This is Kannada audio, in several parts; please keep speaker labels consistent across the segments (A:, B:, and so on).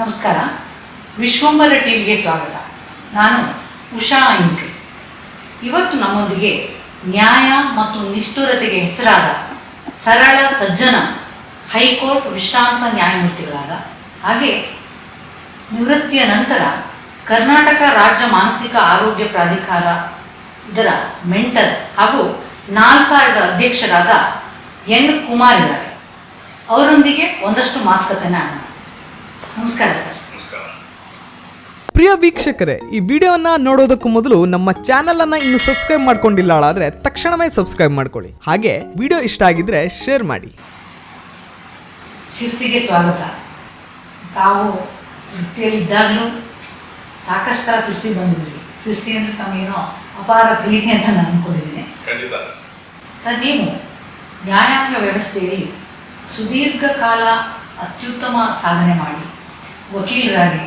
A: ನಮಸ್ಕಾರ. ವಿಶ್ವಂಬರ ಟಿವಿಗೆ ಸ್ವಾಗತ. ನಾನು ಉಷಾ ಇಂಕ್. ಇವತ್ತು ನಮ್ಮೊಂದಿಗೆ ನ್ಯಾಯ ಮತ್ತು ನಿಷ್ಠುರತೆಗೆ ಹೆಸರಾದ ಸರಳ ಸಜ್ಜನ ಹೈಕೋರ್ಟ್ ವಿಶ್ರಾಂತ ನ್ಯಾಯಮೂರ್ತಿಗಳಾದ ಹಾಗೆ ನಿವೃತ್ತಿಯ ನಂತರ ಕರ್ನಾಟಕ ರಾಜ್ಯ ಮಾನಸಿಕ ಆರೋಗ್ಯ ಪ್ರಾಧಿಕಾರ ಇದರ ಮೆಂಟರ್ ಹಾಗೂ ನಾಲ್ಸಾಗಳ ಅಧ್ಯಕ್ಷರಾದ ಎನ್ ಕುಮಾರ್ ಇದ್ದಾರೆ. ಅವರೊಂದಿಗೆ ಒಂದಷ್ಟು ಮಾತುಕತೆನ ಆಡೋಣ. ನಮಸ್ಕಾರ ಸರ್.
B: ಪ್ರಿಯ ವೀಕ್ಷಕರೇ, ಈ ವಿಡಿಯೋನ ನೋಡೋದಕ್ಕೂ ಮೊದಲು ನಮ್ಮ ಚಾನೆಲ್ ಅನ್ನ ಇನ್ನು ಸಬ್ಸ್ಕ್ರೈಬ್ ಮಾಡ್ಕೊಂಡಿಲ್ಲ ಆದ್ರೆ ತಕ್ಷಣವೇ ಸಬ್ಸ್ಕ್ರೈಬ್ ಮಾಡ್ಕೊಳ್ಳಿ. ಹಾಗೆ ವಿಡಿಯೋ ಇಷ್ಟ ಆಗಿದ್ರೆ ಶೇರ್ ಮಾಡಿ.
A: ಶಿರ್ಸಿಗೆ ಸ್ವಾಗತ. ತಾವು ವೃತ್ತಿಯಲ್ಲಿದ್ದಾಗಲೂ ಸಾಕಷ್ಟು ಸಲ ಶಿರ್ಸಿಗೆ ಬಂದಿದ್ರಿ. ಶಿರ್ಸಿ ಅಂದರೆ ತಮಗೇನೋ ಅಪಾರ ಪ್ರೀತಿ ಅಂತ ನಾನು ಅಂದ್ಕೊಂಡಿದ್ದೀನಿ. ಸರ್, ನೀವು ನ್ಯಾಯಾಂಗ ವ್ಯವಸ್ಥೆಯಲ್ಲಿ ಸುದೀರ್ಘ ಕಾಲ ಅತ್ಯುತ್ತಮ ಸಾಧನೆ ಮಾಡಿ ವಕೀಲರಾಗಿ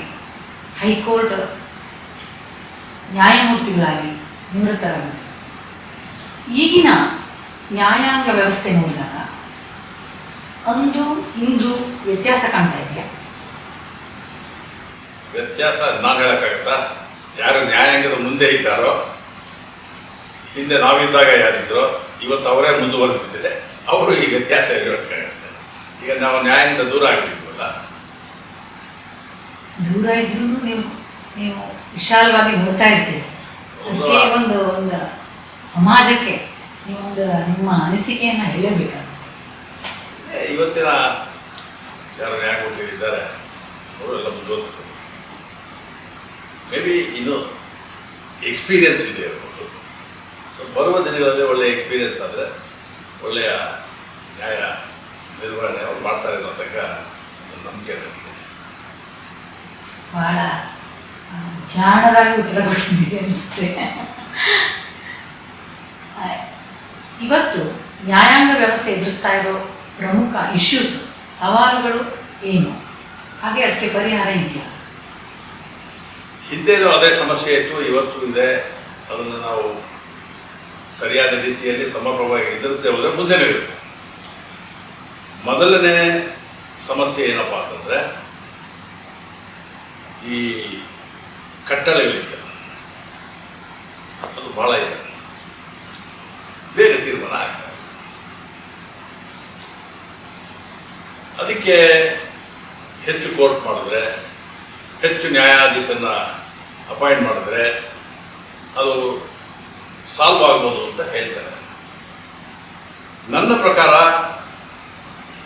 A: ಹೈಕೋರ್ಟ್ ನ್ಯಾಯಮೂರ್ತಿಗಳಾಗಿ ನಿವೃತ್ತರಾಗಿದ್ದಾರೆ. ಈಗಿನ ನ್ಯಾಯಾಂಗ ವ್ಯವಸ್ಥೆ ನೋಡಿದಾಗ ಅಂದು ಇಂದು ವ್ಯತ್ಯಾಸ ಕಾಣ್ತಾ ಇದೆಯಾ?
C: ವ್ಯತ್ಯಾಸ ನಾನು ಹೇಳೋಕ್ಕಾಗತ್ತಾ? ಯಾರು ನ್ಯಾಯಾಂಗದ ಮುಂದೆ ಇದ್ದಾರೋ, ಹಿಂದೆ ನಾವಿದ್ದಾಗ ಯಾರಿದ್ದರೋ ಇವತ್ತು ಅವರೇ ಮುಂದುವರೆದಿದ್ದಾರೆ, ಅವರು ಈ ವ್ಯತ್ಯಾಸ ಹೇಳೋಕ್ಕಾಗತ್ತೆ. ಈಗ ನಾವು ನ್ಯಾಯಾಂಗದ ದೂರ ಆಗಿಬಿಟ್ಟಿದ್ವಲ್ಲ.
A: ದೂರ ಇದ್ರೂ ನೀವು ವಿಶಾಲವಾಗಿ ನೋಡ್ತಾ ಇರ್ತೀರಿ ಸರ್. ಅದಕ್ಕೆ ಒಂದು ಸಮಾಜಕ್ಕೆ ನೀವೊಂದು ನಿಮ್ಮ ಅನಿಸಿಕೆಯನ್ನು ಹೇಳಬೇಕಾಗುತ್ತೆ.
C: ಇವತ್ತಿನ ಯಾರು ನ್ಯಾಯಮೂರ್ತಿಗಳಿದ್ದಾರೆ ಅವರೆಲ್ಲ ಮುಂದುವರೆದು ಮೇ ಬಿ ಇನ್ನೂ ಎಕ್ಸ್ಪೀರಿಯನ್ಸ್ ಇದೆ ಇರ್ಬೋದು. ಸೊ ಬರುವ ದಿನಗಳಲ್ಲಿ ಒಳ್ಳೆಯ ಎಕ್ಸ್ಪೀರಿಯನ್ಸ್ ಆದರೆ ಒಳ್ಳೆಯ ನ್ಯಾಯ ನಿರ್ವಹಣೆ ಅವ್ರು ಮಾಡ್ತಾರೆ ಅನ್ನೋ ತನಕ ನಂಬಿಕೆ ನನಗಿದೆ.
A: ಬಹಳ ಜಾಣರಾಗಿ ಉತ್ತರ ಕೊಟ್ಟಿದ್ದೀರಿ ಅನಿಸುತ್ತೆ. ಇವತ್ತು ನ್ಯಾಯಾಂಗ ವ್ಯವಸ್ಥೆ ಎದುರಿಸ್ತಾ ಇರೋ ಪ್ರಮುಖ ಇಶ್ಯೂಸ್, ಸವಾಲುಗಳು ಏನು, ಹಾಗೆ ಅದಕ್ಕೆ ಪರಿಹಾರ ಇದೆಯಾ?
C: ಹಿಂದೇನೂ ಅದೇ ಸಮಸ್ಯೆ ಇತ್ತು, ಇವತ್ತು ಇದೆ. ಅದನ್ನು ನಾವು ಸರಿಯಾದ ರೀತಿಯಲ್ಲಿ ಸಮರ್ಪಕವಾಗಿ ಎದುರಿಸದೆ ಹೋದರೆ ಮುಂದೆನೂ ಇರುತ್ತೆ. ಮೊದಲನೇ ಸಮಸ್ಯೆ ಏನಪ್ಪ ಅಂತಂದರೆ ಈ ಕಟ್ಟಳೆಗಳಿದೆಯಲ್ಲ, ಅದು ಭಾಳ ಇದೆ. ಬೇಗ ತೀರ್ಮಾನ ಆಗ್ತದೆ. ಅದಕ್ಕೆ ಹೆಚ್ಚು ಕೋರ್ಟ್ ಮಾಡಿದ್ರೆ, ಹೆಚ್ಚು ನ್ಯಾಯಾಧೀಶನ ಅಪಾಯಿಂಟ್ ಮಾಡಿದ್ರೆ ಅದು ಸಾಲ್ವ್ ಆಗ್ಬೋದು ಅಂತ ಹೇಳ್ತಾರೆ. ನನ್ನ ಪ್ರಕಾರ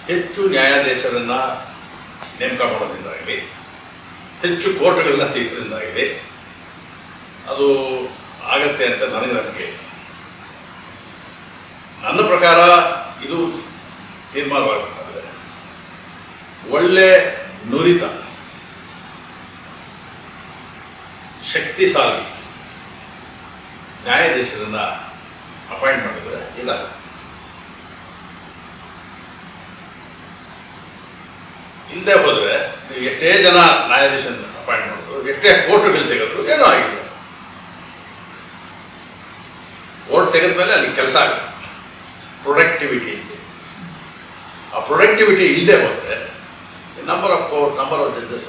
C: ಹೆಚ್ಚು ನ್ಯಾಯಾಧೀಶರನ್ನು ನೇಮಕ ಮಾಡೋದ್ರಿಂದಾಗಲಿ, ಹೆಚ್ಚು ಕೋರ್ಟ್ಗಳನ್ನ ತೆಗೆದ್ರಿಂದಾಗಲಿ ಅದು ಆಗತ್ತೆ ಅಂತ ನನಗೆ ನಂಬಿಕೆ ಇದೆ. ನನ್ನ ಪ್ರಕಾರ ಇದು ತೀರ್ಮಾನವಾಗಬೇಕಾದ್ರೆ ಒಳ್ಳೆ ನುರಿತ ಶಕ್ತಿಶಾಲಿ ನ್ಯಾಯಾಧೀಶರನ್ನು ಅಪಾಯಿಂಟ್ ಮಾಡಿದರೆ ಇಲ್ಲ. ಹಿಂದೆ ಹೋದರೆ ನೀವು ಎಷ್ಟೇ ಜನ ನ್ಯಾಯಾಧೀಶನ ಅಪಾಯಿಂಟ್ ಮಾಡಿದ್ರು, ಎಷ್ಟೇ ಕೋರ್ಟ್ಗಳು ತೆಗೆದ್ರು ಏನೂ ಆಗಿಲ್ಲ. ಕೋರ್ಟ್ ತೆಗೆದ ಮೇಲೆ ಅಲ್ಲಿ ಕೆಲಸ ಆಗುತ್ತೆ. ಪ್ರೊಡಕ್ಟಿವಿಟಿ ಇದೆ. ಆ ಪ್ರೊಡಕ್ಟಿವಿಟಿ ಇಲ್ಲದೆ ಹೋದರೆ number of court, number of judges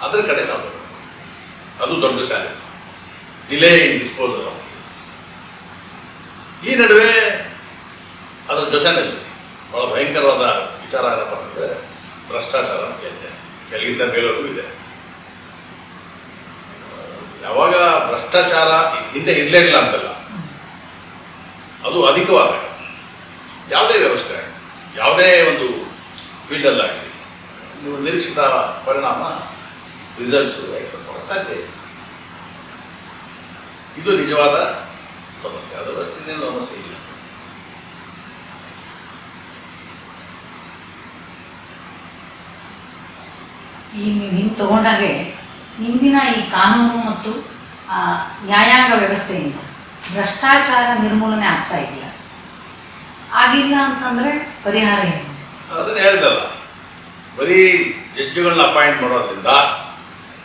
C: ಅದರ ಕಡೆ ನಾವು ಅದು ದೊಡ್ಡ ಶಾಲೆ. Delay in disposal of cases. ಈ ನಡುವೆ ಅದರ ಜೊತೆಯಲ್ಲಿ ಭಾಳ ಭಯಂಕರವಾದ ವಿಚಾರ ಏನಪ್ಪ ಅಂದರೆ ಭ್ರಷ್ಟಾಚಾರ ಅಂತ ಹೇಳಿದೆ. ಕೆಳಗಿಂದ ಮೇಲವರೆಗೂ ಇದೆ. ಯಾವಾಗ ಭ್ರಷ್ಟಾಚಾರ ಹಿಂದೆ ಇರಲೇ ಇಲ್ಲ ಅಂತಲ್ಲ, ಅದು ಅಧಿಕವಾದಾಗ ಯಾವುದೇ ವ್ಯವಸ್ಥೆ, ಯಾವುದೇ ಒಂದು ಫೀಲ್ಡಲ್ಲಾಗಲಿ ನೀವು ನಿರೀಕ್ಷಿತ ಪರಿಣಾಮ, ರಿಸಲ್ಟ್ಸು ಎಕ್ಸ್ಪೆಕ್ಟ್ ಮಾಡೋಕ್ಕೆ ಸಾಧ್ಯ ಇದೆ. ಇದು ನಿಜವಾದ ಸಮಸ್ಯೆ. ಅದರ ಇನ್ನೇನು ಸಮಸ್ಯೆ ಇಲ್ಲ.
A: ಈ ನೀವು ತಗೊಂಡಾಗೆ ಇಂದಿನ ಈ ಕಾನೂನು ಮತ್ತು ನ್ಯಾಯಾಂಗ ವ್ಯವಸ್ಥೆಯಿಂದ ಭ್ರಷ್ಟಾಚಾರ ನಿರ್ಮೂಲನೆ ಆಗ್ತಾ ಇದೆಯಾ? ಆಗಿಲ್ಲ ಅಂತಂದರೆ ಪರಿಹಾರ ಏನು?
C: ಅದನ್ನು ಹೇಳ್ದಲ್ಲ, ಬರೀ ಜಡ್ಜುಗಳನ್ನ ಅಪಾಯಿಂಟ್ ಮಾಡೋದ್ರಿಂದ,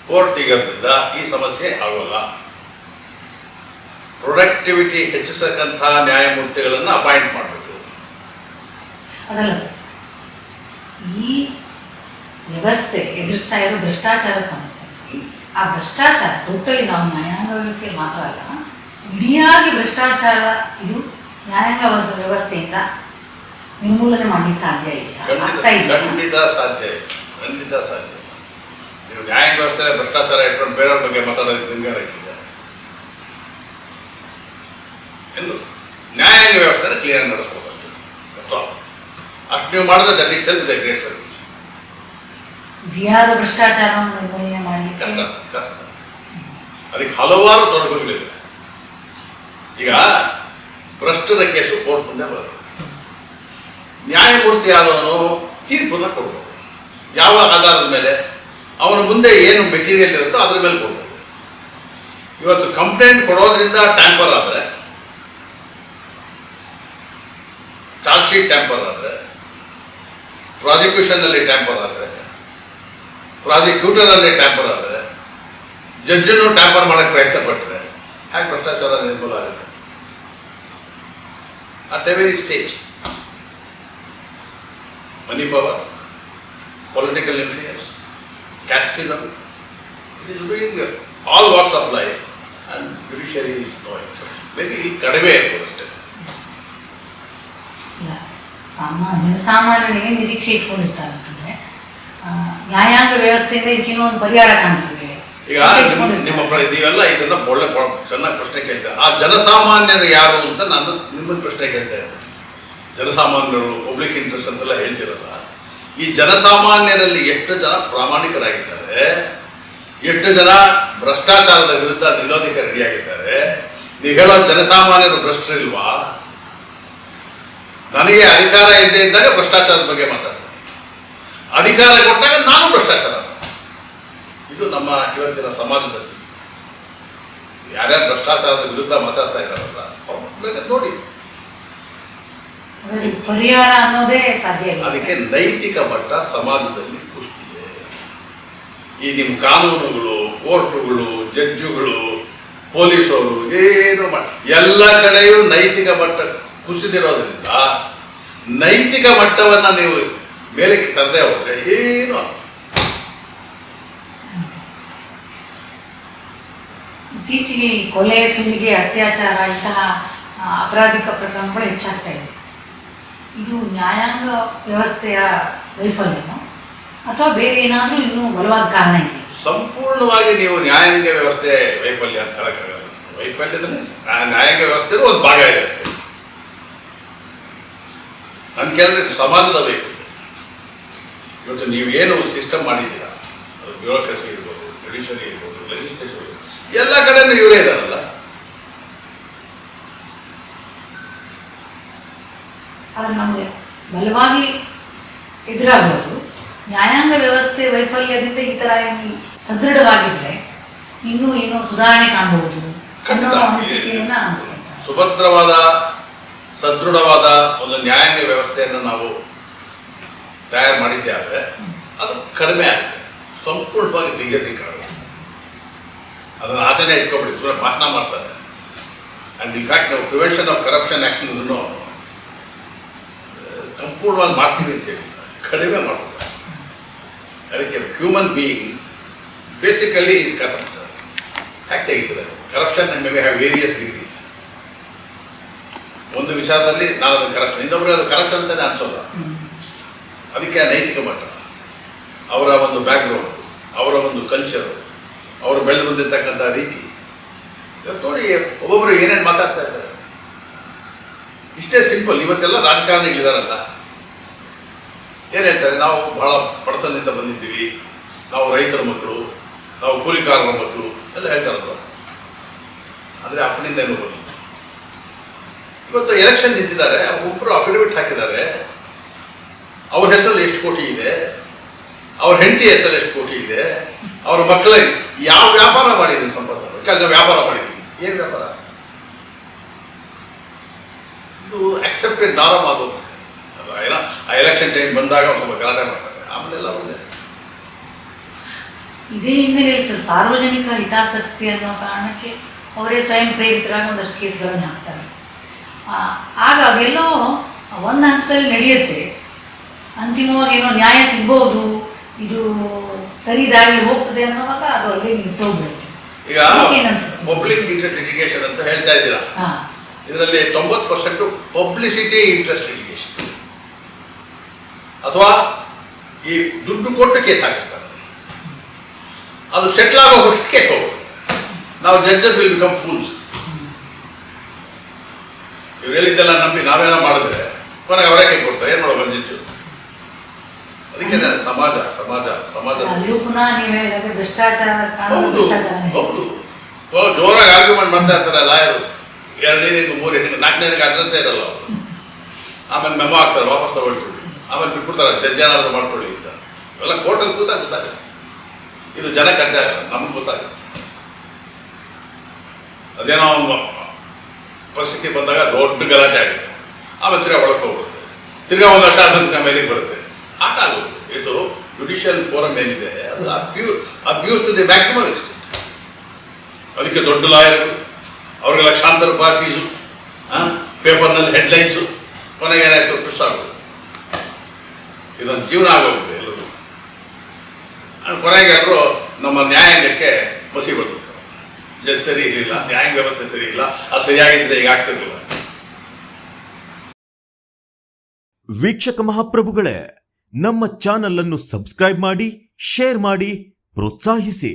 C: ಕೋರ್ಟ್ ತೆಗೆಯೋದ್ರಿಂದ ಈ ಸಮಸ್ಯೆ ಆಗೋಲ್ಲ. ಪ್ರೊಡಕ್ಟಿವಿಟಿ ಹೆಚ್ಚಿಸಕ್ಕಂಥ ನ್ಯಾಯಮೂರ್ತಿಗಳನ್ನು ಅಪಾಯಿಂಟ್ ಮಾಡಬೇಕು.
A: ಅದಲ್ಲ ಸರ್, ಈ ವ್ಯವಸ್ಥೆ ಎದುರಿಸ್ತಾ ಇರೋ ಭ್ರಷ್ಟಾಚಾರ ಸಮಸ್ಯೆ. ಆ ಭ್ರಷ್ಟಾಚಾರ ಟೋಟಲಿ ನಾವು ನ್ಯಾಯಾಂಗ ವ್ಯವಸ್ಥೆಯಲ್ಲಿ ಮಾತ್ರ ಅಲ್ಲ, ಇಡಿಯಾಗಿ ಭ್ರಷ್ಟಾಚಾರ ಇದು ನ್ಯಾಯಾಂಗ ವ್ಯವಸ್ಥೆಯಿಂದ ನಿರ್ಮೂಲನೆ ಮಾಡಲಿಕ್ಕೆ ಸಾಧ್ಯ ಇದೆಯಾ? ಆಗ್ತಾ ಇದೆಯಾ?
C: ಖಂಡಿತ ಸಾಧ್ಯ ಇದೆ, ಖಂಡಿತ ಸಾಧ್ಯ. ನೀವು ನ್ಯಾಯಾಂಗ ವ್ಯವಸ್ಥೆ ಭ್ರಷ್ಟಾಚಾರ ಇಟ್ಕೊಂಡು ಬೇರೆಯವ್ರ ಬಗ್ಗೆ ಮಾತಾಡೋದಕ್ಕೆ ನಿಮಗೆ ರೈತಿದೆ ಎಂದು ನ್ಯಾಯಾಂಗ ವ್ಯವಸ್ಥೆನ ಕ್ಲಿಯರ್ ನಡೆಸ್ಬೇಕು ಅಷ್ಟೇ. ಅಷ್ಟು ನೀವು ಮಾಡಿದ್ರೆ that it self the great service.
A: ಬಿಹಾರದ ಭ್ರಷ್ಟಾಚಾರವನ್ನು ನಿರ್ಮೂಲನೆ ಮಾಡಲಿಕ್ಕೆ
C: ಕಷ್ಟ ಕಷ್ಟ. ಅದಕ್ಕೆ ಹಲವಾರು ತೊಡಕುಗಳಿವೆ. ಈಗ ಭ್ರಷ್ಟರ ಕೇಸು ಕೋರ್ಟ್ ಮುಂದೆ ಬರುತ್ತೆ. ನ್ಯಾಯಮೂರ್ತಿ ಆದವನು ತೀರ್ಪನ್ನು ಕೊಡ್ಬೋದು. ಯಾವ ಆಧಾರದ ಮೇಲೆ? ಅವನ ಮುಂದೆ ಏನು ಮೆಟೀರಿಯಲ್ ಇರುತ್ತೋ ಅದ್ರ ಮೇಲೆ ಕೊಡ್ಬೋದು. ಇವತ್ತು ಕಂಪ್ಲೇಂಟ್ ಕೊಡೋದ್ರಿಂದ ಟ್ಯಾಂಪರ್ ಆದರೆ, ಚಾರ್ಜ್ ಶೀಟ್ ಟ್ಯಾಂಪರ್ ಆದರೆ, ಪ್ರಾಸಿಕ್ಯೂಷನ್ನಲ್ಲಿ ಟ್ಯಾಂಪರ್ ಆದರೆ, ಪ್ರಾಸಿಕ್ಯೂಟರಲ್ಲಿ ಟ್ಯಾಂಪರ್ ಆದರೆ, ಜಡ್ಜನ್ನು ಟ್ಯಾಂಪರ್ ಮಾಡೋಕ್ಕೆ ಪ್ರಯತ್ನ ಪಟ್ಟರೆ ಹೇಗೆ ಭ್ರಷ್ಟಾಚಾರ ನಿರ್ಮೂಲ ಆಗುತ್ತೆ? At every stage money power, political influence, casteism, it is doing all walks of life, and judiciary is no exception. Maybe ಕಡಿಮೆ ಇರ್ಬೋದು ಅಷ್ಟೇ.
A: ಜನಸಾಮಾನ್ಯರಿಗೆ ನಿರೀಕ್ಷೆ ಇಟ್ಕೊಂಡಿರ್ತಾರೆ ಅಂತಂದ್ರೆ ನ್ಯಾಯಾಂಗ ವ್ಯವಸ್ಥೆಯಿಂದ ಇದಕ್ಕೇನೋ ಒಂದು ಪರಿಹಾರ ಕಾಣ್ತದೆ.
C: ಈಗ ನೀವೆಲ್ಲ ಇದನ್ನ ಒಳ್ಳೆ ಚೆನ್ನಾಗಿ ಪ್ರಶ್ನೆ ಕೇಳ್ತಾರೆ. ಆ ಜನಸಾಮಾನ್ಯರು ಯಾರು ಅಂತ ನಾನು ನಿಮ್ಮನ್ನು ಪ್ರಶ್ನೆ ಕೇಳ್ತಾ ಇದ್ದೆ. ಜನಸಾಮಾನ್ಯರು, ಪಬ್ಲಿಕ್ ಇಂಟ್ರೆಸ್ಟ್ ಅಂತೆಲ್ಲ ಹೇಳ್ತಿರಲ್ಲ, ಈ ಜನಸಾಮಾನ್ಯರಲ್ಲಿ ಎಷ್ಟು ಜನ ಪ್ರಾಮಾಣಿಕರಾಗಿದ್ದಾರೆ, ಎಷ್ಟು ಜನ ಭ್ರಷ್ಟಾಚಾರದ ವಿರುದ್ಧ ನಿಲ್ಲೋದಕ್ಕೆ ರೆಡಿಯಾಗಿದ್ದಾರೆ? ನೀವು ಹೇಳೋ ಜನಸಾಮಾನ್ಯರು ಭ್ರಷ್ಟರಿಲ್ವಾ? ನನಗೆ ಅಧಿಕಾರ ಇದ್ದೇ ಇದ್ದಾಗ ಭ್ರಷ್ಟಾಚಾರದ ಬಗ್ಗೆ ಮಾತಾಡ್ತಾರೆ, ಅಧಿಕಾರ ಕೊಟ್ಟಾಗ ನಾನು ಭ್ರಷ್ಟಾಚಾರ. ಇದು ನಮ್ಮ ಇವತ್ತಿನ ಸಮಾಜದ ಸ್ಥಿತಿ. ಯಾರ್ಯಾರು ಭ್ರಷ್ಟಾಚಾರದ ವಿರುದ್ಧ ಮಾತಾಡ್ತಾ ಇದ್ದಾರಲ್ಲ ಅವ್ರ ನೋಡಿ,
A: ಪರಿಹಾರ ಅನ್ನೋದೇ ಸಾಧ್ಯ ಇಲ್ಲ.
C: ಅದಕ್ಕೆ ನೈತಿಕ ಮಟ್ಟ ಸಮಾಜದಲ್ಲಿ ಕುಸ್ತಿದೆ. ಈ ನಿಮ್ಮ ಕಾನೂನುಗಳು, ಕೋರ್ಟುಗಳು, ಜಡ್ಜುಗಳು, ಪೊಲೀಸರು ಏನು ಎಲ್ಲ ಕಡೆಯೂ ನೈತಿಕ ಮಟ್ಟ ಕುಸಿದಿರೋದ್ರಿಂದ ನೈತಿಕ ಮಟ್ಟವನ್ನು ನೀವು ಮೇಲಕ್ಕೆ ತರದೇ ಹೋದ್ರೆ ಏನು.
A: ಇತ್ತೀಚೆಗೆ ಕೊಲೆ, ಸುಲಿಗೆ, ಅತ್ಯಾಚಾರ ಇಂತಹ ಅಪರಾಧಿಕ ಪ್ರಕರಣಗಳು ಹೆಚ್ಚಾಗ್ತಾ ಇದೆ. ಇದು ನ್ಯಾಯಾಂಗ ವ್ಯವಸ್ಥೆಯ ವೈಫಲ್ಯನೋ ಅಥವಾ ಬೇರೆ ಏನಾದರೂ ಇನ್ನೂ ಬಲವಾದ ಕಾರಣ ಇದೆ?
C: ಸಂಪೂರ್ಣವಾಗಿ ನೀವು ನ್ಯಾಯಾಂಗ ವ್ಯವಸ್ಥೆ ವೈಫಲ್ಯ ಅಂತ ಹೇಳಕ್ಕಾಗಲ್ಲ. ವೈಫಲ್ಯದಲ್ಲಿ ನ್ಯಾಯಾಂಗ ವ್ಯವಸ್ಥೆ ಒಂದು ಭಾಗ ಇದೆ ಅಷ್ಟೇ. ನನ್ನ ಕೇಳಿದ್ರೆ ಇದು ಸಮಾಜದ ವೈಫಲ್ಯ. ಇವತ್ತು ನೀವೇನು ಸಿಸ್ಟಮ್ ಮಾಡಿದ್ದೀರಾ, ಅದು ಬ್ಯೂರೋಕ್ರಸಿ ಇರ್ಬೋದು, ಜುಡಿಷರಿ ಇರ್ಬೋದು, ಲೆಜಿಸ್ಲೇಷನ್ ಇರ್ಬೋದು, ಎಲ್ಲ ಕಡೆನೂ ಇವರೇ ಇದ್ದಾರಲ್ಲ.
A: ಆದರೆ ನಮಗೆ ಬಲವಾಗಿ ಎದುರಾಗೋದು ನ್ಯಾಯಾಂಗ ವ್ಯವಸ್ಥೆ ವೈಫಲ್ಯದಿಂದ ಈ ಥರ ಸದೃಢವಾಗಿದ್ರೆ ಇನ್ನೂ ಏನೋ ಸುಧಾರಣೆ ಕಾಣಬಹುದು ಅನ್ನೋ ಅನಿಸಿಕೆಯನ್ನು ಅನಿಸ್ಕೊಳ್ತಾರೆ.
C: ಸುಭದ್ರವಾದ, ಸದೃಢವಾದ ಒಂದು ನ್ಯಾಯಾಂಗ ವ್ಯವಸ್ಥೆಯನ್ನು ನಾವು ತಯಾರು ಮಾಡಿದ್ದೆ ಆದರೆ ಅದು ಕಡಿಮೆ ಆಗುತ್ತೆ, ಸಂಪೂರ್ಣವಾಗಿ ದಿಗ್ಗದಿಕ್ಕಾಗುತ್ತೆ. ಅದನ್ನು ಆಸೆನೇ ಇಟ್ಕೊಬಿಡಿ, ಸುಮ್ಮನೆ ಭಾಷಣ ಮಾಡ್ತಾರೆ. ಆ್ಯಂಡ್ ಇನ್ಫ್ಯಾಕ್ಟ್ ನಾವು ಪ್ರಿವೆನ್ಷನ್ ಆಫ್ ಕರಪ್ಷನ್ ಆ್ಯಕ್ಷನ್ ಸಂಪೂರ್ಣವಾಗಿ ಮಾಡ್ತೀವಿ ಅಂತ ಹೇಳಿ ಕಡಿಮೆ ಮಾಡ್ತಾರೆ. ಅದಕ್ಕೆ human being basically is corrupt. Hack ತೆಗಿತಾರೆ corruption may be have various degrees. ಒಂದು ವಿಚಾರದಲ್ಲಿ ನಾನು ಅದು ಕರಪ್ಷನ್, ಇನ್ನೊಬ್ಬರು ಅದು ಕರಪ್ಷನ್ ಅಂತಲೇ ಅನಿಸೋಲ್ಲ. ಅದಕ್ಕೆ ನೈತಿಕ ಮಟ್ಟ, ಅವರ ಒಂದು ಬ್ಯಾಕ್ಗ್ರೌಂಡ್, ಅವರ ಒಂದು ಕಲ್ಚರು, ಅವರು ಬೆಳೆದು ಬಂದಿರ್ತಕ್ಕಂಥ ರೀತಿ. ಇವತ್ತು ನೋಡಿ ಒಬ್ಬೊಬ್ಬರು ಏನೇನು ಮಾತಾಡ್ತಾ ಇದ್ದಾರೆ. ಇಷ್ಟೇ ಸಿಂಪಲ್. ಇವತ್ತೆಲ್ಲ ರಾಜಕಾರಣಿಗಳಿದಾರಲ್ಲ, ಏನು ಹೇಳ್ತಾರೆ, ನಾವು ಬಹಳ ಬಡತನದಿಂದ ಬಂದಿದ್ದೀವಿ, ನಾವು ರೈತರ ಮಕ್ಕಳು, ನಾವು ಕೂಲಿಕಾರರ ಮಕ್ಕಳು ಎಲ್ಲ ಹೇಳ್ತಾರಲ್ಲ. ಆದರೆ ಅಪ್ಪನಿಂದ ಏನೂ ಬರಲಿಲ್ಲ. ಇವತ್ತು ಎಲೆಕ್ಷನ್ ನಿಂತಿದ್ದಾರೆ, ಒಬ್ಬರು ಅಫಿಡವಿಟ್ ಹಾಕಿದ್ದಾರೆ, ಅವ್ರ ಹೆಸರಲ್ಲಿ ಎಷ್ಟು ಕೋಟಿ ಇದೆ, ಅವ್ರ ಹೆಂಡತಿ ಹೆಸರಲ್ಲಿ ಎಷ್ಟು ಕೋಟಿ ಇದೆ, ಅವ್ರ ಮಕ್ಕಳ ಯಾವ ವ್ಯಾಪಾರ ಮಾಡಿದ್ದೀವಿ ಸಂಪತ್ತು, ಯಾಕಂದ್ರೆ ವ್ಯಾಪಾರ ಮಾಡಿದ್ದೀವಿ. ಏನು ವ್ಯಾಪಾರ? ಇದು ಅಕ್ಸೆಪ್ಟೆಡ್ ನಾರಮ್ ಆಗೋದು. ಅದು ಏನೋ ಆ ಎಲೆಕ್ಷನ್ ಟೈಮ್ ಬಂದಾಗ ಸ್ವಲ್ಪ ಗಲಾಟೆ ಮಾಡ್ತಾರೆ, ಆಮೇಲೆಲ್ಲ ಒಂದೇ.
A: ಇದೇ ಹಿನ್ನೆಲೆಯಲ್ಲಿ ಸಾರ್ವಜನಿಕ ಹಿತಾಸಕ್ತಿ ಅನ್ನೋ ಕಾರಣಕ್ಕೆ ಅವರೇ ಸ್ವಯಂ ಪ್ರೇರಿತರಾಗಿ ಒಂದಷ್ಟು ಕೇಸ್ಗಳನ್ನು ಹಾಕ್ತಾರೆ. ಆಗ ಅವೆಲ್ಲೋ ಒಂದು ಹಂತದಲ್ಲಿ ನಡೆಯುತ್ತೆ, ಅಂತಿಮವಾಗಿ ಏನೋ ನ್ಯಾಯ ಸಿಗ್ಬೋದು, ಇದು ಸರಿ ದಾರಿಲಿ ಹೋಗ್ತದೆ ಅನ್ನೋವಾಗ ಅದು ಅಲ್ಲೇ ನಿಂತೋಗ್ಬಿಡುತ್ತೆ.
C: ಈಗ
A: ಅದಕ್ಕೇನನ್ಸುತ್ತೆ?
C: ಪಬ್ಲಿಕ್ ಇಂಟ್ರೆಸ್ಟ್ ಲಿಟಿಗೇಷನ್ ಅಂತ ಹೇಳ್ತಾ ಇದ್ದೀರಾ,
A: ಹಾಂ
C: ಇದರಲ್ಲಿ 90% ಪಬ್ಲಿಸಿಟಿ ಇಂಟ್ರೆಸ್ಟ್ ಲಿಟಿಗೇಷನ್, ಅಥವಾ ಈ ದುಡ್ಡು ಕೊಟ್ಟು ಕೇಸ್ ಹಾಕಿಸ್ತಾರೆ, ಅದು ಸೆಟ್ಲ್ ಆಗೋಗ್ಬಿಟ್ಟು ಕೇಸ್ ಹೋಗ್ಬೋದು. ನಾವು ಜಡ್ಜಸ್ ವಿಲ್ ಬಿಕಮ್ ಫೂಲ್ಸ್. ಇವ್ರು ಹೇಳಿದ್ದೆಲ್ಲ ನಂಬಿ ನಾವೇನೋ ಮಾಡಿದ್ರೆ ಕೊನೆಗೆ ಅವರೇ ಕೈ ಕೊಡ್ತಾರೆ, ಏನು ಮಾಡೋದು ಬಂದಿದ್ದು. ಅದಕ್ಕೆ ಸಮಾಜ ಸಮಾಜ ಸಮಾಜ
A: ಅಲ್ಲೂ ಪುನಃ ನೀವು ಹೇಳಿದಾಗ ಭ್ರಷ್ಟಾಚಾರ ಕಾಣೋದು
C: ಹೌದು
A: ಭ್ರಷ್ಟಾಚಾರನೇ.
C: ಹೌದು. ಜೋರಾಗಿ ಆರ್ಗ್ಯುಮೆಂಟ್ ಮಾಡ್ತಾ ಇರ್ತಾರೆ ಲಾಯರು, 2 ಹೆಣ್ಣಿಗೆ 3 ಹೆಣ್ಣಿಗೆ 4ನೇ ಹೆಣ್ಣಿಗೆ ಅಡ್ರೆಸ್ಸೇ ಇರಲ್ಲ ಅವರು. ಆಮೇಲೆ ಮೆಮೊ ಹಾಕ್ತಾರೆ, ವಾಪಸ್ ತಗೊಳ್ತೀವಿ, ಆಮೇಲೆ ಬಿಟ್ಬಿಡ್ತಾರೆ, ಜಡ್ಜ್ ಏನಾದರೂ ಮಾಡ್ಕೊಳ್ಳಿ ಅಂತ. ಇವೆಲ್ಲ ಕೋರ್ಟಲ್ಲಿ ಗೊತ್ತಾಗುತ್ತೆ. ಇದು ಜನಕ್ಕೆ ಅಡ್ಡ ಆಗಲ್ಲ, ನಮ್ಗೆ ಗೊತ್ತಾಗುತ್ತೆ. ಅದೇನೋ ಪರಿಸ್ಥಿತಿ ಬಂದಾಗ ದೊಡ್ಡ ಗಲಾಟೆ ಆಗುತ್ತೆ, ಆಮೇಲೆ ತಿರ್ಗಾ ಒಳಗೆ ಹೋಗುತ್ತೆ, ತಿರ್ಗಾ 1 ವರ್ಷ ಆದ ಮೇಲಿಗೆ ಬರುತ್ತೆ, ಆಟ ಆಗುತ್ತೆ. ಇದು ಜುಡಿಷಿಯಲ್ ಫೋರಮ್ ಏನಿದೆ ಅದು abuse to the maximum extent. ಅದಕ್ಕೆ ದೊಡ್ಡ ಲಾಯರ್ಗಳು, ಅವ್ರಿಗೆ ಲಕ್ಷಾಂತರ ರೂಪಾಯಿ ಫೀಸು, ಪೇಪರ್ನಲ್ಲಿ ಹೆಡ್ಲೈನ್ಸು, ಕೊನೆಗೆ ಏನಾಯಿತು ಟುಸ್ ಆಗೋದು. ಇದೊಂದು ಜೀವನ ಆಗೋಗುತ್ತೆ ಎಲ್ಲರೂ. ಕೊನೆಗೆ ಎಲ್ಲರೂ ನಮ್ಮ ನ್ಯಾಯಾಂಗಕ್ಕೆ ಮಸಿ ಬಂದ್ಬಿಡ್ತಾರೆ. ಜಡ್ಜ್ ಸರಿ ಇರಲಿಲ್ಲ, ನ್ಯಾಯಾಂಗ ವ್ಯವಸ್ಥೆ ಸರಿ ಇಲ್ಲ, ಅದು ಸರಿಯಾಗಿದ್ದರೆ ಈಗ ಆಗ್ತಿರ್ಲಿಲ್ಲ.
D: ವೀಕ್ಷಕ ಮಹಾಪ್ರಭುಗಳೇ, ನಮ್ಮ ಚಾನಲ್ ಅನ್ನು ಸಬ್ಸ್ಕ್ರೈಬ್ ಮಾಡಿ, ಶೇರ್ ಮಾಡಿ, ಪ್ರೋತ್ಸಾಹಿಸಿ.